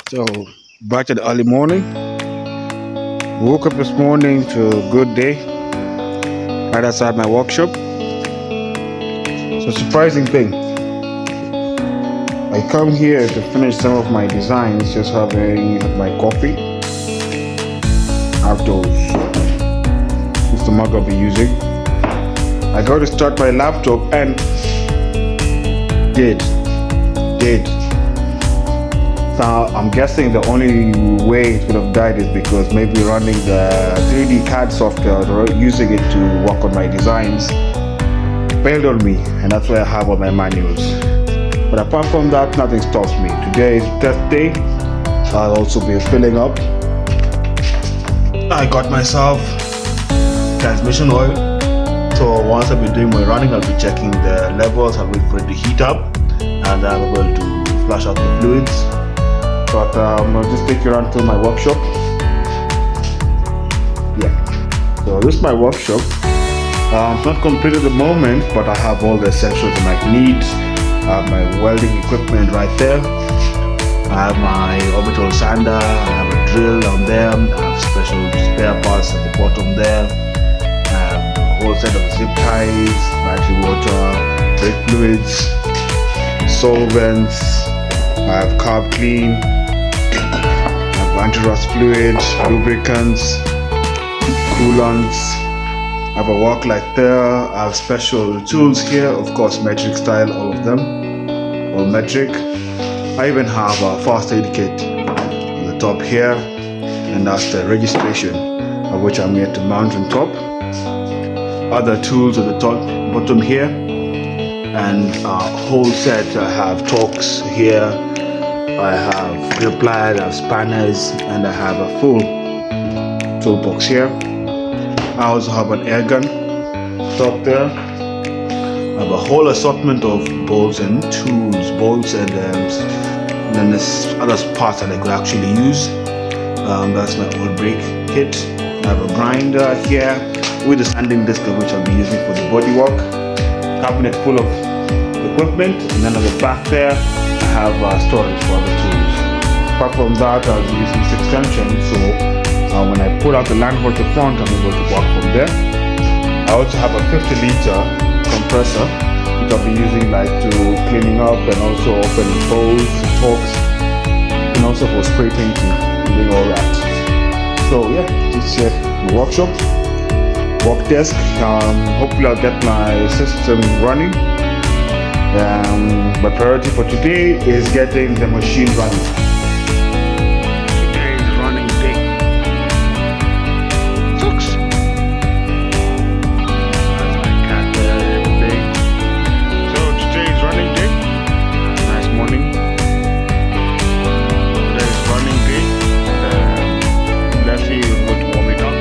So, back at the early morning. Woke up this morning to a good day right outside my workshop. So, surprising thing. I come here to finish some of my designs, just having my coffee. Outdoors. This is the mug I'll be using. I go to start my laptop and did. Now I'm guessing the only way it could have died is because maybe running the 3D CAD software or using it to work on my designs failed on me, and that's why I have all my manuals. But apart from that, nothing stops me. Today is test day. I'll also be filling up. I got myself transmission oil. So once I've been doing my running, I'll be checking the levels. I'll wait for it to heat up, and I'm able to flush out the fluids. But I'll just take you around to my workshop. Yeah, so this is my workshop. It's not complete at the moment, but I have all the essentials I might need. I have my welding equipment right there. I have my orbital sander. I have a drill down there. I have special spare parts at the bottom there. I have a whole set of zip ties, battery water, brake fluids, solvents. I have carb clean. Anti-rust fluid, lubricants, coolants. I have a work light there. I have special tools here, of course, metric style, all of them, all metric. I even have a first aid kit on the top here, and that's the registration, of which I'm yet to mount on top. Other tools at the top, bottom here, and a whole set. I have torques here. I have grip pliers, I have spanners, and I have a full toolbox here. I also have an air gun top there. I have a whole assortment of bolts and tools, bolts and then there's other parts that I could actually use. That's my old brake kit. I have a grinder here with a sanding disc which I'll be using for the bodywork. Cabinet full of equipment, and then at the back there I have storage for other tools. Apart from that, I'll be using 6 tension, so when I pull out the land at the front, I'm able to work from there. I also have a 50-liter compressor, which I'll be using to cleaning up and also opening holes, torques, and also for spray painting, doing all that. So yeah, this is the workshop, work desk. Hopefully I'll get my system running. My priority for today is getting the machine running. Today is running day. Sucks. That's my cat there, everything. So today is running day. Nice morning. Today is running day. Leslie is going to warm it up.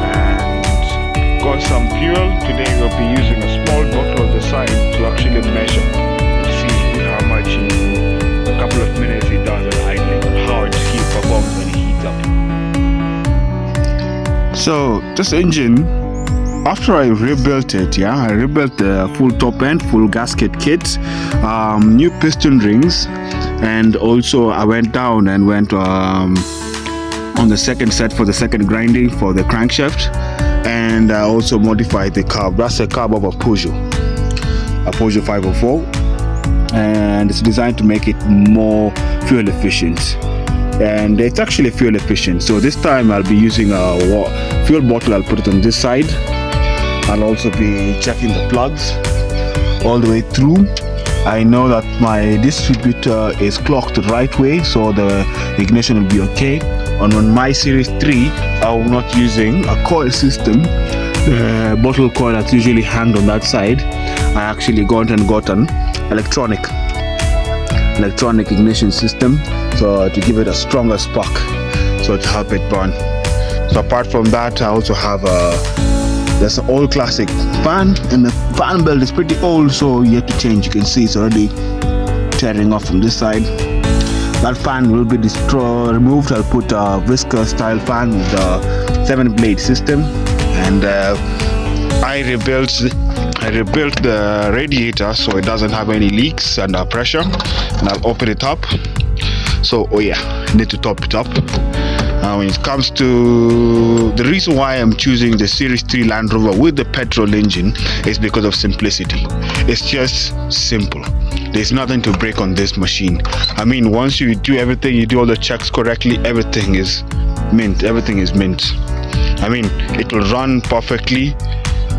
And got some fuel. Today we'll be using a small bottle on the side to actually measure and see how much in a couple of minutes it does at idling, and how it performs when it heats up. So this engine, after I rebuilt it, I rebuilt the full top end, full gasket kit, new piston rings, and also I went down and went on the second set for the second grinding for the crankshaft. And I also modified the carb. That's a carb of a Peugeot 504, and it's designed to make it more fuel efficient. And it's actually fuel efficient. So this time I'll be using a fuel bottle. I'll put it on this side. I'll also be checking the plugs all the way through. I know that my distributor is clocked the right way, so the ignition will be okay. And on my Series 3, I'm not using a coil system, the bottle coil that's usually hanged on that side. I actually got an electronic ignition system, so to give it a stronger spark, so to help it burn. So apart from that, I also have there's an old classic fan, and the fan belt is pretty old, so you have to change. You can see it's already tearing off from this side. That fan will be removed. I'll put a viscous style fan with a 7-blade system, and I rebuilt the radiator so it doesn't have any leaks under pressure, and I'll open it up. So oh yeah, need to top it up. When it comes to the reason why I'm choosing the Series 3 Land Rover with the petrol engine is because of simplicity. It's just simple. There's nothing to break on this machine. I mean, once you do everything, you do all the checks correctly, everything is mint. I mean, it will run perfectly.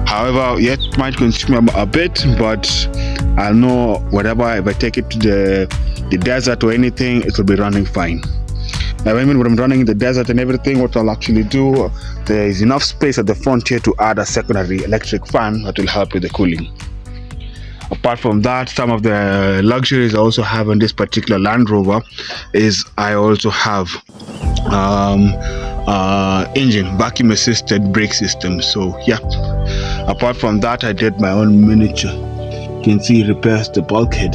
However, it might consume a bit, but I'll know whatever, if I take it to the desert or anything, it will be running fine. Now, I mean, when I'm running in the desert and everything, what I'll actually do, there is enough space at the front here to add a secondary electric fan that will help with the cooling. Apart from that, some of the luxuries I also have on this particular Land Rover is I also have engine vacuum assisted brake system. So yeah, apart from that, I did my own miniature. You can see it repairs the bulkhead,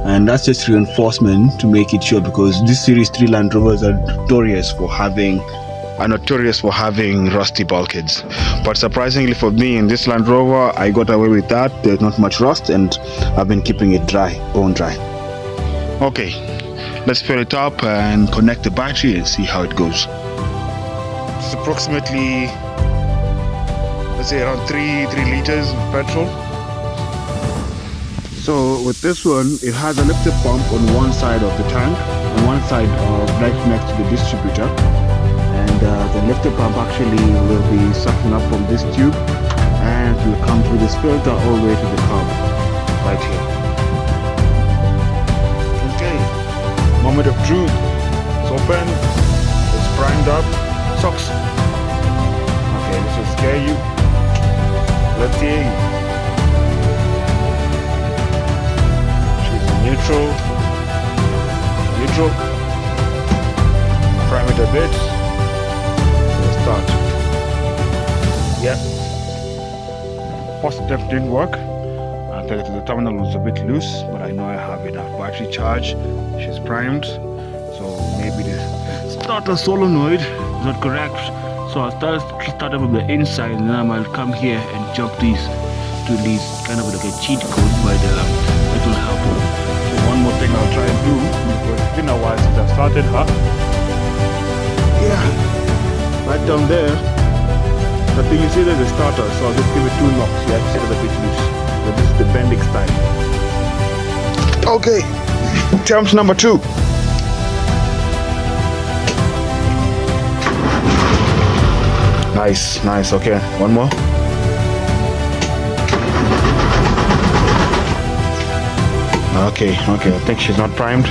and that's just reinforcement to make it sure, because this Series 3 Land Rovers are notorious for having rusty bulkheads. But surprisingly for me, in this Land Rover, I got away with that. There's not much rust, and I've been keeping it bone dry. Okay, let's fill it up and connect the battery and see how it goes. It's approximately, let's say, around 3 liters of petrol. So with this one, it has a lifted pump on one side of the tank, on one side right next to the distributor, and the lifted pump actually will be sucking up from this tube, and it will come through this filter all the way to the carb right here. Okay, moment of truth. It's open, it's primed up, sucks. Okay, this will scare you. Let's see. Neutral, prime it a bit, and start. Yeah, first step didn't work. I think the terminal was a bit loose, but I know I have enough battery charge. She's primed, so maybe the starter solenoid is not correct. So I'll start up with the inside, and then I'll come here and jump these two leads, kind of like a cheat code, but that will help. One more thing I'll try and do, because it's been a while since I've started her. Yeah, right down there, I think you see there's a starter, so I'll just give it 2 knocks. Yeah, set it a bit loose. So this is the bending style. Okay, attempt number 2. Nice, okay, one more. Okay, I think she's not primed.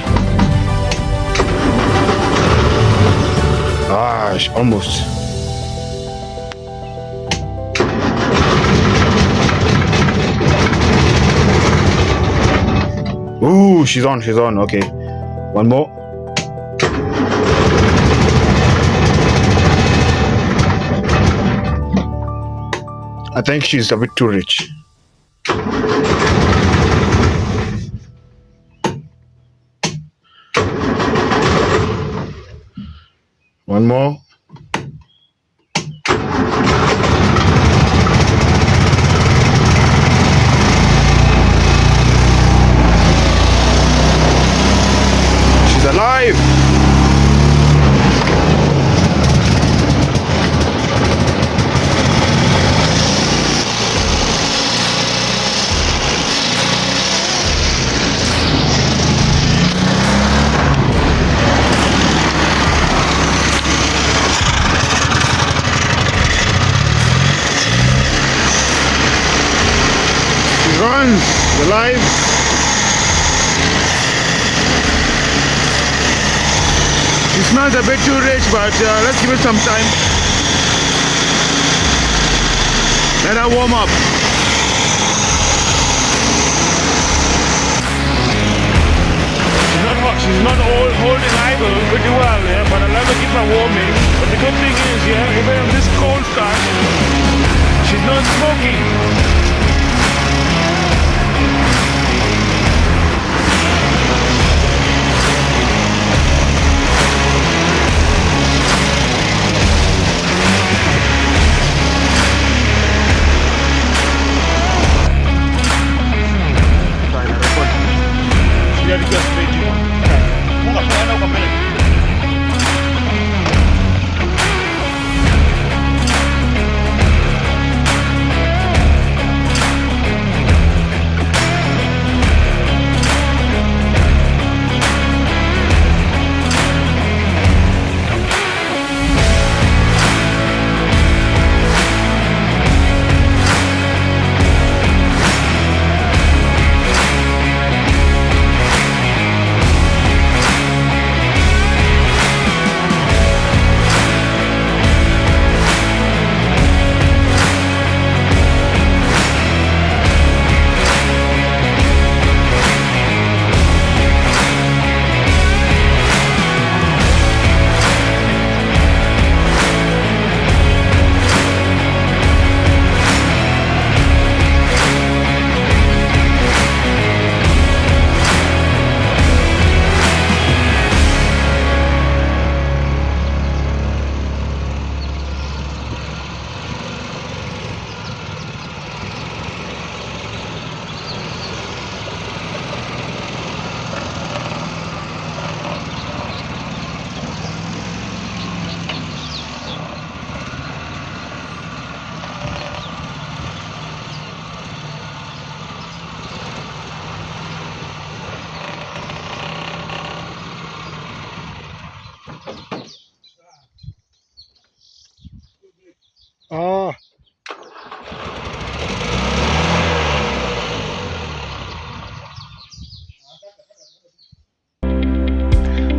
Almost. Ooh, she's on, okay. One more. I think she's a bit too rich. One more. She's alive. Runs, alive. She smells a bit too rich, but let's give it some time. Let her warm up. She's not holding idle pretty well, yeah, but I'll let her keep her warming. But the good thing is, yeah, even on this cold start, she's not smoking.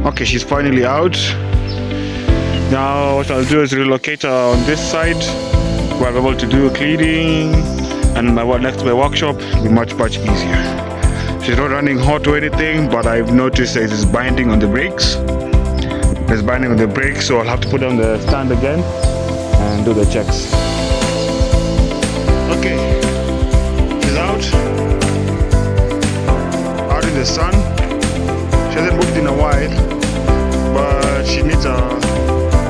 Okay, she's finally out. Now what I'll do is relocate her on this side where I'm able to do cleaning, and next to my workshop will be much easier. She's not running hot or anything, but I've noticed there's binding on the brakes. There's binding on the brakes, so I'll have to put down the stand again and do the checks. Okay, she's out in the sun. She hasn't moved in a while, but she needs a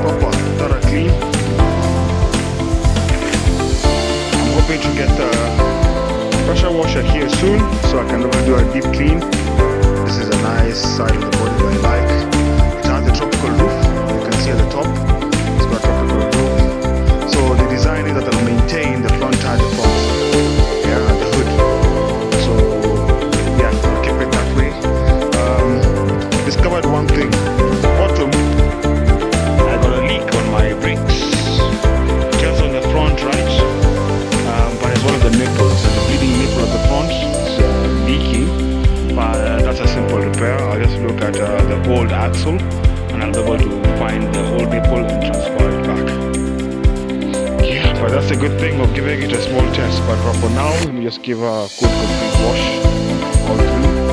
proper thorough clean. I'm hoping to get the pressure washer here soon so I can do a deep clean. This is a nice side of the body that I like. It has a tropical roof, you can see at the top. It's got a tropical roof. So the design is that it'll maintain the front tire front. Yeah, the hood. So yeah, keep it that way. Discovered one thing. Bottom, I got a leak on my brakes. Just on the front right, but it's one of the nipples. The bleeding nipple at the front is leaking. But that's a simple repair. I'll just look at the old axle and I'll be able to find the old nipple and transfer it back. Yeah, but that's a good thing of giving it a small test. But for now, let me just give her a good complete wash all through.